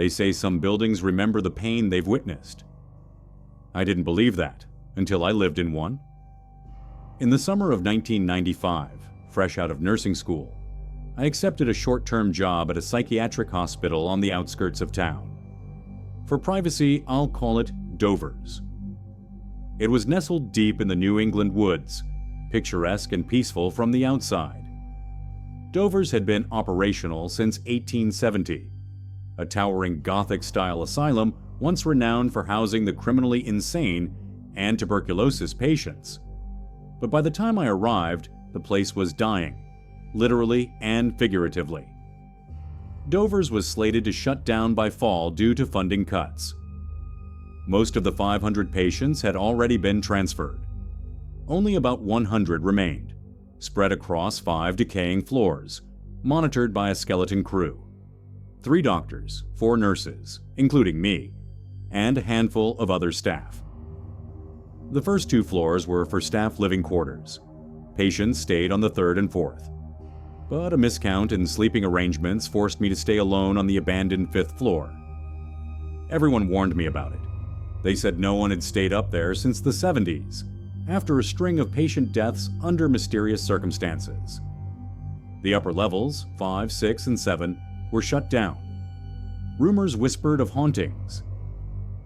They say some buildings remember the pain they've witnessed. I didn't believe that until I lived in one. In the summer of 1995, fresh out of nursing school, I accepted a short-term job at a psychiatric hospital on the outskirts of town. For privacy, I'll call it Dover's. It was nestled deep in the New England woods, picturesque and peaceful from the outside. Dover's had been operational since 1870, a towering Gothic-style asylum once renowned for housing the criminally insane and tuberculosis patients. But by the time I arrived, the place was dying, literally and figuratively. Dover's was slated to shut down by fall due to funding cuts. Most of the 500 patients had already been transferred. Only about 100 remained, spread across 5 decaying floors, monitored by a skeleton crew. 3 doctors, 4 nurses, including me, and a handful of other staff. The first 2 floors were for staff living quarters. Patients stayed on the 3rd and 4th. But a miscount in sleeping arrangements forced me to stay alone on the abandoned 5th floor. Everyone warned me about it. They said no one had stayed up there since the 70s, after a string of patient deaths under mysterious circumstances. The upper levels, 5, 6, and 7, were shut down. Rumors whispered of hauntings.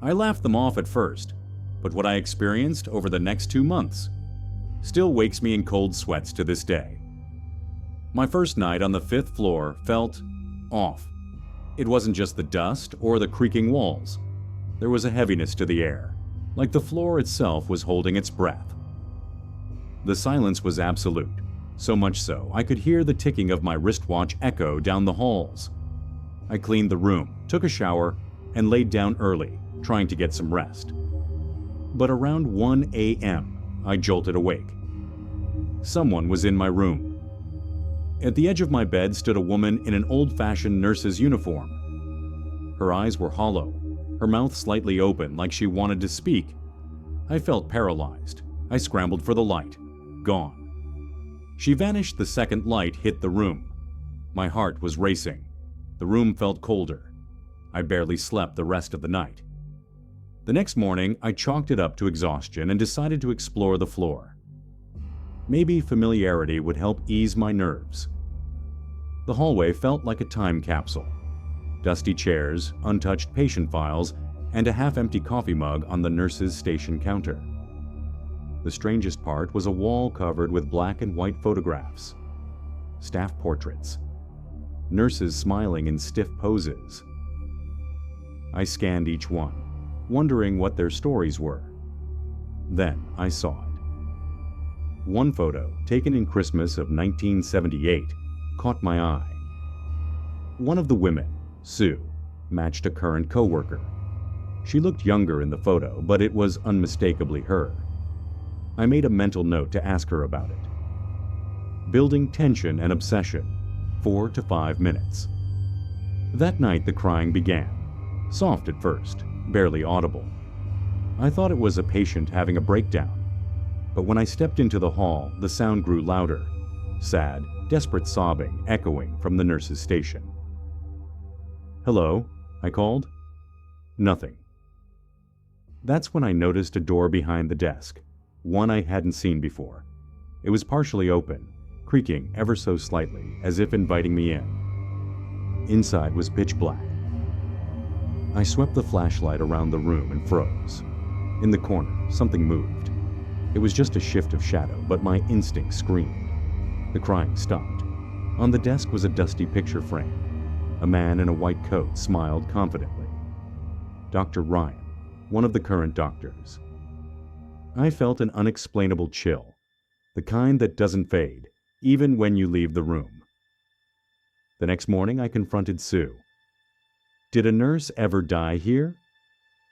I laughed them off at first, but what I experienced over the next 2 months still wakes me in cold sweats to this day. My first night on the 5th floor felt off. It wasn't just the dust or the creaking walls. There was a heaviness to the air, like the floor itself was holding its breath. The silence was absolute, so much so I could hear the ticking of my wristwatch echo down the halls. I cleaned the room, took a shower, and laid down early, trying to get some rest. But around 1 a.m., I jolted awake. Someone was in my room. At the edge of my bed stood a woman in an old-fashioned nurse's uniform. Her eyes were hollow, her mouth slightly open like she wanted to speak. I felt paralyzed. I scrambled for the light. Gone. She vanished the second light hit the room. My heart was racing. The room felt colder. I barely slept the rest of the night. The next morning, I chalked it up to exhaustion and decided to explore the floor. Maybe familiarity would help ease my nerves. The hallway felt like a time capsule. Dusty chairs, untouched patient files, and a half-empty coffee mug on the nurse's station counter. The strangest part was a wall covered with black and white photographs. Staff portraits. Nurses smiling in stiff poses. I scanned each one, wondering what their stories were. Then I saw it. One photo, taken in Christmas of 1978, caught my eye. One of the women, Sue, matched a current coworker. She looked younger in the photo, but it was unmistakably her. I made a mental note to ask her about it. Building tension and obsession, 4 to 5 minutes. That night the crying began, soft at first, barely audible. I thought it was a patient having a breakdown, but when I stepped into the hall, the sound grew louder, sad, desperate sobbing echoing from the nurse's station. "Hello?" I called. Nothing. That's when I noticed a door behind the desk, one I hadn't seen before. It was partially open, creaking ever so slightly, as if inviting me in. Inside was pitch black. I swept the flashlight around the room and froze. In the corner, something moved. It was just a shift of shadow, but my instinct screamed. The crying stopped. On the desk was a dusty picture frame. A man in a white coat smiled confidently. Dr. Ryan, one of the current doctors. I felt an unexplainable chill, the kind that doesn't fade, even when you leave the room. The next morning I confronted Sue. "Did a nurse ever die here?"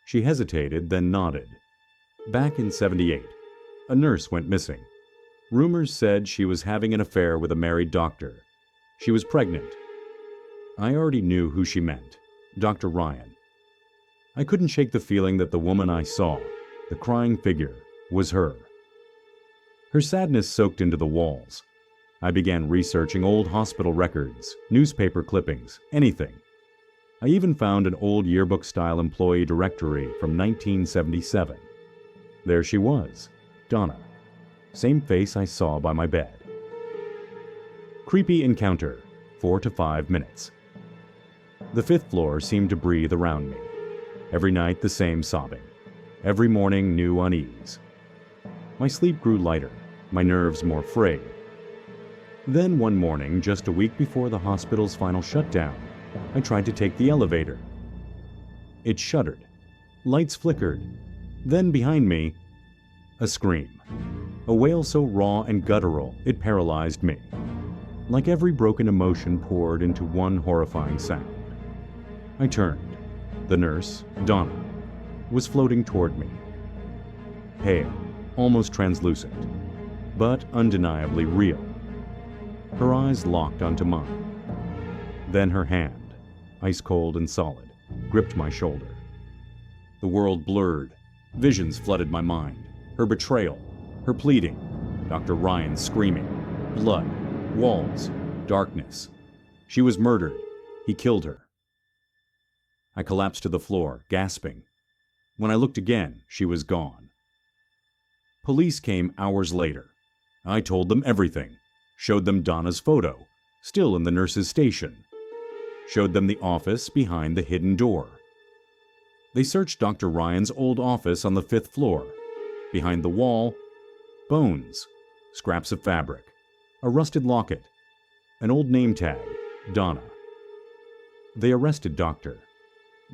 She hesitated, then nodded. "Back in '78, a nurse went missing. Rumors said she was having an affair with a married doctor. She was pregnant." I already knew who she meant, Dr. Ryan. I couldn't shake the feeling that the woman I saw, the crying figure, was her. Her sadness soaked into the walls. I began researching old hospital records, newspaper clippings, anything. I even found an old yearbook-style employee directory from 1977. There she was, Donna. Same face I saw by my bed. Creepy encounter, 4 to 5 minutes. The 5th floor seemed to breathe around me. Every night the same sobbing. Every morning new unease. My sleep grew lighter, my nerves more frayed. Then one morning, just a week before the hospital's final shutdown, I tried to take the elevator. It shuddered. Lights flickered. Then behind me, a scream. A wail so raw and guttural it paralyzed me. Like every broken emotion poured into one horrifying sound. I turned. The nurse, Donna, was floating toward me. Pale, almost translucent, but undeniably real. Her eyes locked onto mine. Then her hand, ice cold and solid, gripped my shoulder. The world blurred. Visions flooded my mind. Her betrayal, her pleading, Dr. Ryan screaming, blood, walls, darkness. She was murdered. He killed her. I collapsed to the floor, gasping. When I looked again, she was gone. Police came hours later. I told them everything. Showed them Donna's photo, still in the nurse's station. Showed them the office behind the hidden door. They searched Dr. Ryan's old office on the 5th floor. Behind the wall, bones, scraps of fabric, a rusted locket, an old name tag, Donna. They arrested Dr.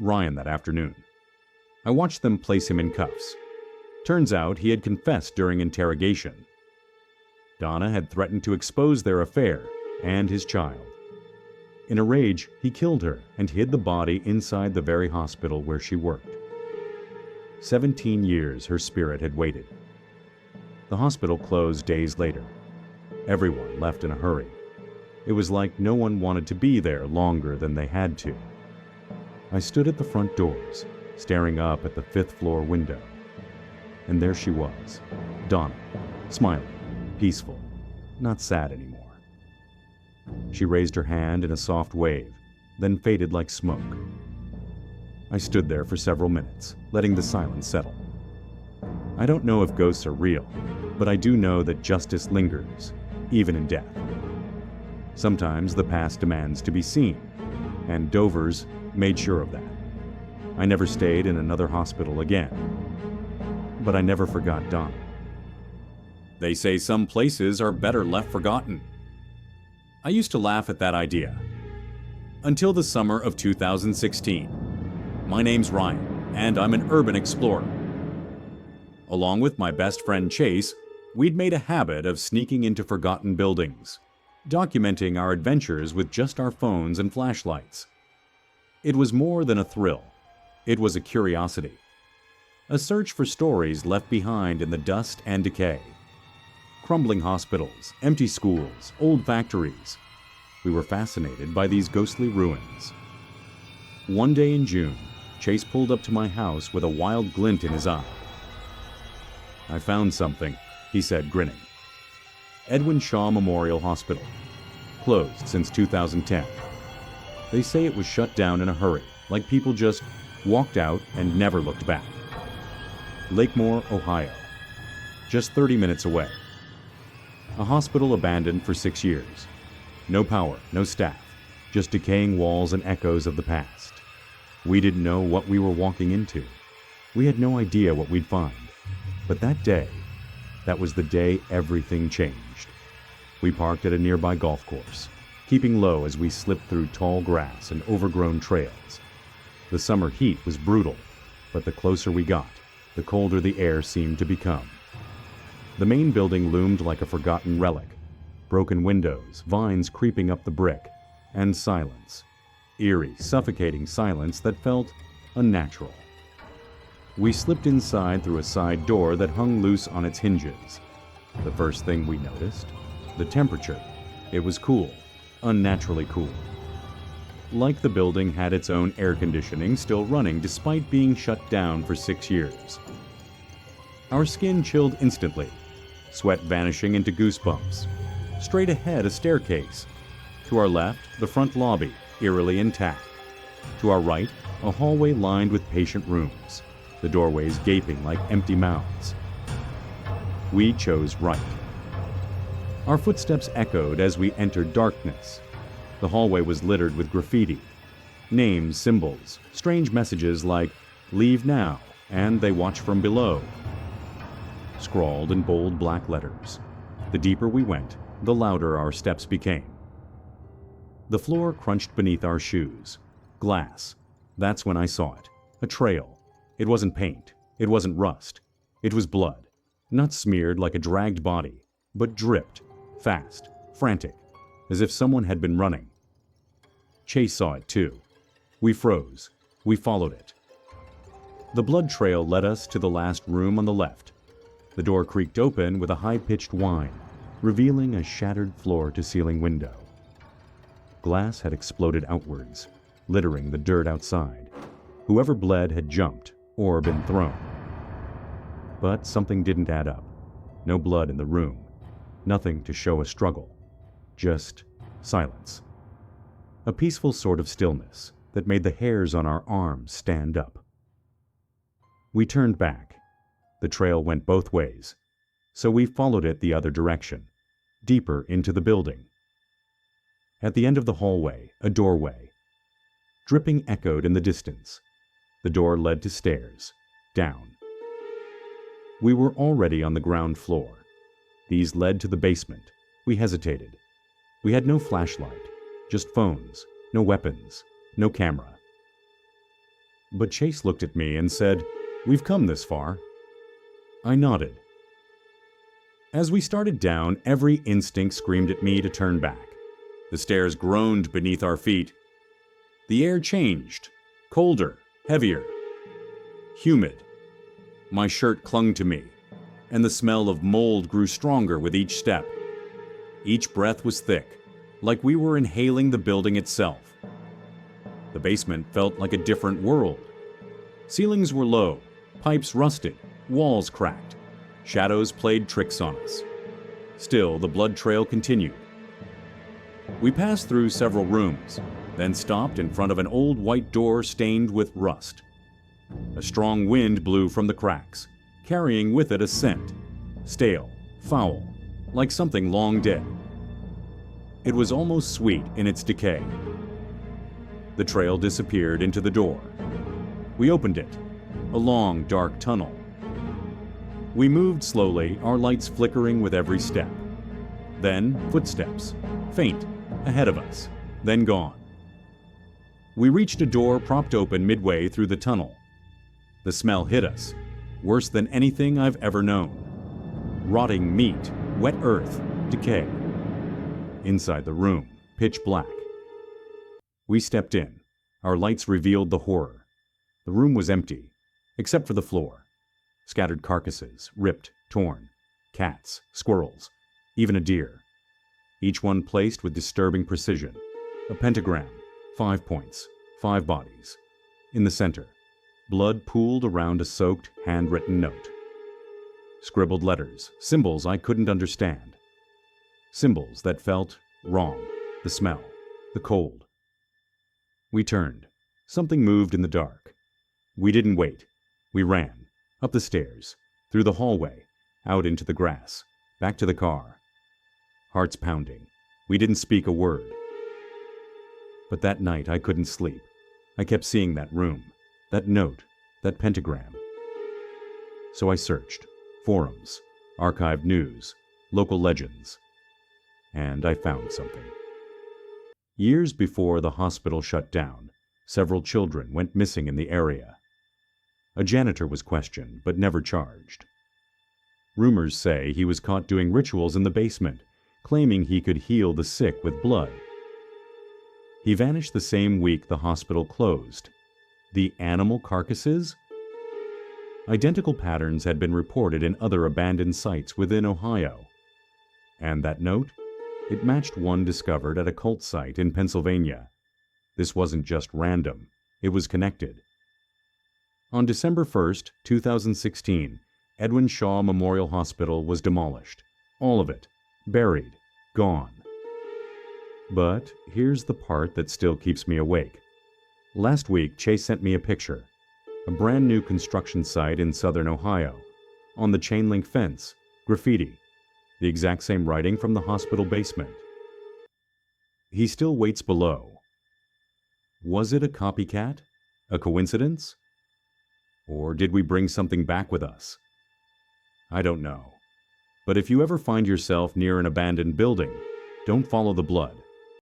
Ryan that afternoon. I watched them place him in cuffs. Turns out he had confessed during interrogation. Donna had threatened to expose their affair and his child. In a rage, he killed her and hid the body inside the very hospital where she worked. 17 years her spirit had waited. The hospital closed days later. Everyone left in a hurry. It was like no one wanted to be there longer than they had to. I stood at the front doors, staring up at the 5th floor window. And there she was, Donna, smiling, peaceful, not sad anymore. She raised her hand in a soft wave, then faded like smoke. I stood there for several minutes, letting the silence settle. I don't know if ghosts are real, but I do know that justice lingers, even in death. Sometimes the past demands to be seen, and Dovers made sure of that. I never stayed in another hospital again, but I never forgot Donna. They say some places are better left forgotten. I used to laugh at that idea. Until the summer of 2016. My name's Ryan, and I'm an urban explorer. Along with my best friend Chase, we'd made a habit of sneaking into forgotten buildings, documenting our adventures with just our phones and flashlights. It was more than a thrill. It was a curiosity. A search for stories left behind in the dust and decay. Crumbling hospitals, empty schools, old factories. We were fascinated by these ghostly ruins. One day in June, Chase pulled up to my house with a wild glint in his eye. "I found something," he said, grinning. Edwin Shaw Memorial Hospital. Closed since 2010. They say it was shut down in a hurry, like people just walked out and never looked back. Lakemore, Ohio. Just 30 minutes away. A hospital abandoned for 6 years. No power, no staff, just decaying walls and echoes of the past. We didn't know what we were walking into. We had no idea what we'd find. But that day, that was the day everything changed. We parked at a nearby golf course, keeping low as we slipped through tall grass and overgrown trails. The summer heat was brutal, but the closer we got, the colder the air seemed to become. The main building loomed like a forgotten relic. Broken windows, vines creeping up the brick, and silence. Eerie, suffocating silence that felt unnatural. We slipped inside through a side door that hung loose on its hinges. The first thing we noticed, the temperature. It was cool, unnaturally cool. Like the building had its own air conditioning still running despite being shut down for 6 years. Our skin chilled instantly, sweat vanishing into goosebumps. Straight ahead, a staircase. To our left, the front lobby, eerily intact. To our right, a hallway lined with patient rooms, the doorways gaping like empty mouths. We chose right. Our footsteps echoed as we entered darkness. The hallway was littered with graffiti. Names, symbols, strange messages like, "Leave now," and "They watch from below," scrawled in bold black letters. The deeper we went, the louder our steps became. The floor crunched beneath our shoes. Glass. That's when I saw it. A trail. It wasn't paint. It wasn't rust. It was blood. Not smeared like a dragged body, but dripped, fast, frantic, as if someone had been running. Chase saw it too. We froze. We followed it. The blood trail led us to the last room on the left. The door creaked open with a high-pitched whine, revealing a shattered floor-to-ceiling window. Glass had exploded outwards, littering the dirt outside. Whoever bled had jumped or been thrown. But something didn't add up. No blood in the room. Nothing to show a struggle. Just silence. A peaceful sort of stillness that made the hairs on our arms stand up. We turned back. The trail went both ways, so we followed it the other direction, deeper into the building. At the end of the hallway, a doorway. Dripping echoed in the distance. The door led to stairs, down. We were already on the ground floor. These led to the basement. We hesitated. We had no flashlight, just phones, no weapons, no camera. But Chase looked at me and said, "We've come this far." I nodded. As we started down, every instinct screamed at me to turn back. The stairs groaned beneath our feet. The air changed, colder, heavier, humid. My shirt clung to me, and the smell of mold grew stronger with each step. Each breath was thick, like we were inhaling the building itself. The basement felt like a different world. Ceilings were low, pipes rusted, walls cracked. Shadows played tricks on us. Still, the blood trail continued. We passed through several rooms, then stopped in front of an old white door stained with rust. A strong wind blew from the cracks, carrying with it a scent, stale, foul, like something long dead. It was almost sweet in its decay. The trail disappeared into the door. We opened it, a long, dark tunnel. We moved slowly, our lights flickering with every step. Then footsteps, faint, ahead of us, then gone. We reached a door propped open midway through the tunnel. The smell hit us, worse than anything I've ever known. Rotting meat, wet earth, decay. Inside the room, pitch black. We stepped in. Our lights revealed the horror. The room was empty, except for the floor. Scattered carcasses, ripped, torn. Cats, squirrels, even a deer. Each one placed with disturbing precision. A pentagram, 5 points, 5 bodies. In the center, blood pooled around a soaked, handwritten note. Scribbled letters, symbols I couldn't understand. Symbols that felt wrong. The smell, the cold. We turned. Something moved in the dark. We didn't wait. We ran. Up the stairs, through the hallway, out into the grass, back to the car. Hearts pounding. We didn't speak a word. But that night I couldn't sleep. I kept seeing that room, that note, that pentagram. So I searched. Forums, archived news, local legends. And I found something. Years before the hospital shut down, several children went missing in the area. A janitor was questioned, but never charged. Rumors say he was caught doing rituals in the basement, claiming he could heal the sick with blood. He vanished the same week the hospital closed. The animal carcasses? Identical patterns had been reported in other abandoned sites within Ohio. And that note? It matched one discovered at a cult site in Pennsylvania. This wasn't just random. It was connected. On December 1st, 2016, Edwin Shaw Memorial Hospital was demolished. All of it. Buried. Gone. But here's the part that still keeps me awake. Last week, Chase sent me a picture. A brand new construction site in southern Ohio. On the chain link fence, graffiti. The exact same writing from the hospital basement. He still waits below. Was it a copycat? A coincidence? Or did we bring something back with us? I don't know. But if you ever find yourself near an abandoned building, don't follow the blood.